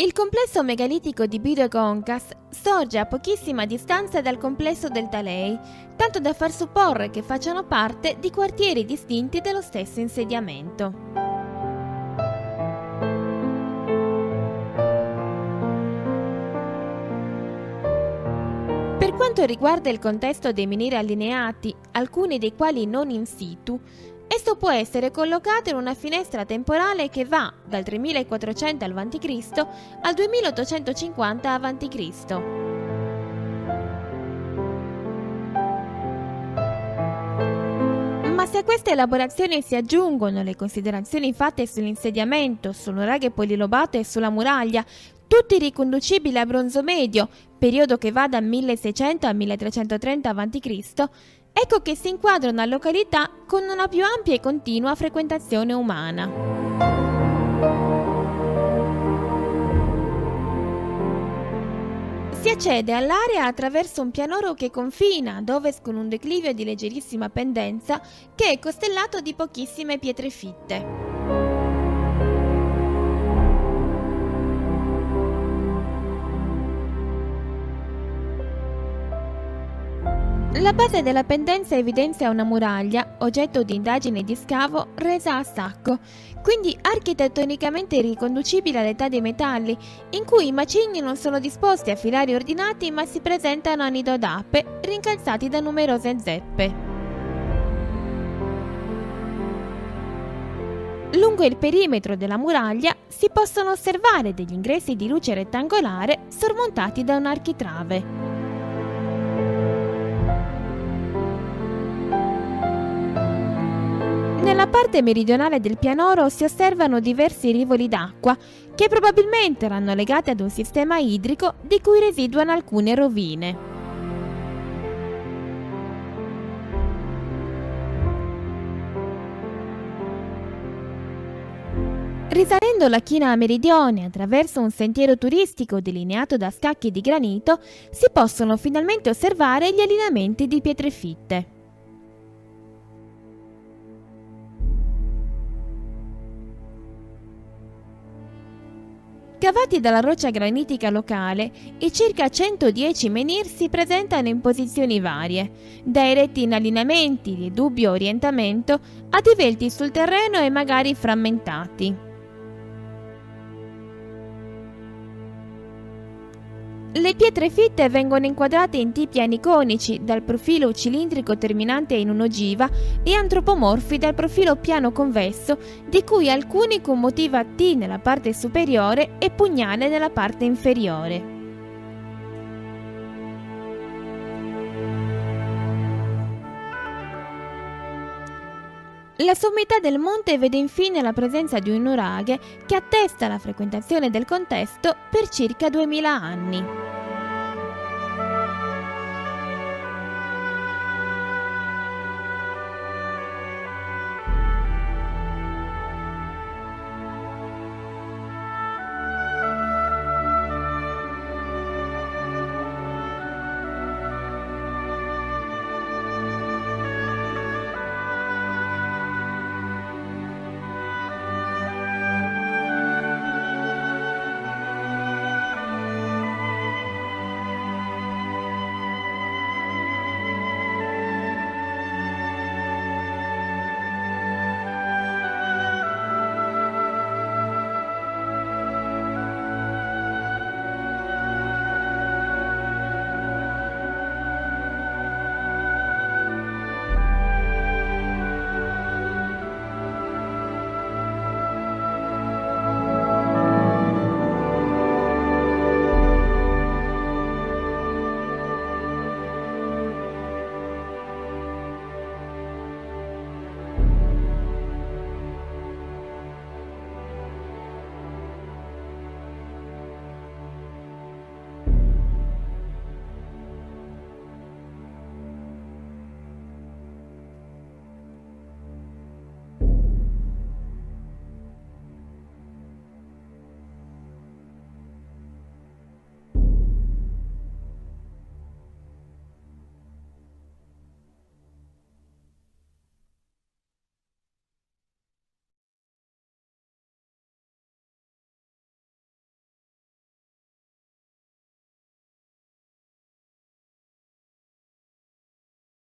Il complesso megalitico di Bidego-Oncas sorge a pochissima distanza dal complesso del Talei, tanto da far supporre che facciano parte di quartieri distinti dello stesso insediamento. Per quanto riguarda il contesto dei menhiri allineati, alcuni dei quali non in situ, esso può essere collocato in una finestra temporale che va dal 3400 a.C. al 2850 a.C. Ma se a queste elaborazioni si aggiungono le considerazioni fatte sull'insediamento, sul nuraghe polilobato e sulla muraglia, tutti riconducibili a Bronzo Medio, periodo che va da 1600 a 1330 a.C., ecco che si inquadra una località con una più ampia e continua frequentazione umana. Si accede all'area attraverso un pianoro che confina ad ovest con un declivio di leggerissima pendenza che è costellato di pochissime pietre fitte. La base della pendenza evidenzia una muraglia, oggetto di indagine e di scavo, resa a sacco, quindi architettonicamente riconducibile all'età dei metalli, in cui i macigni non sono disposti a filari ordinati ma si presentano a nido d'ape, rincalzati da numerose zeppe. Lungo il perimetro della muraglia si possono osservare degli ingressi di luce rettangolare sormontati da un architrave. Nella parte meridionale del pianoro si osservano diversi rivoli d'acqua che probabilmente erano legati ad un sistema idrico di cui residuano alcune rovine. Risalendo la china a meridione attraverso un sentiero turistico delineato da scacchi di granito, si possono finalmente osservare gli allineamenti di pietre fitte. Cavati dalla roccia granitica locale, i circa 110 menhir si presentano in posizioni varie, da eretti in allineamenti di dubbio orientamento a divelti sul terreno e magari frammentati. Le pietre fitte vengono inquadrate in tipi aniconici dal profilo cilindrico terminante in un'ogiva e antropomorfi dal profilo piano convesso, di cui alcuni con motiva T nella parte superiore e pugnale nella parte inferiore. La sommità del monte vede infine la presenza di un nuraghe che attesta la frequentazione del contesto per circa 2000 anni.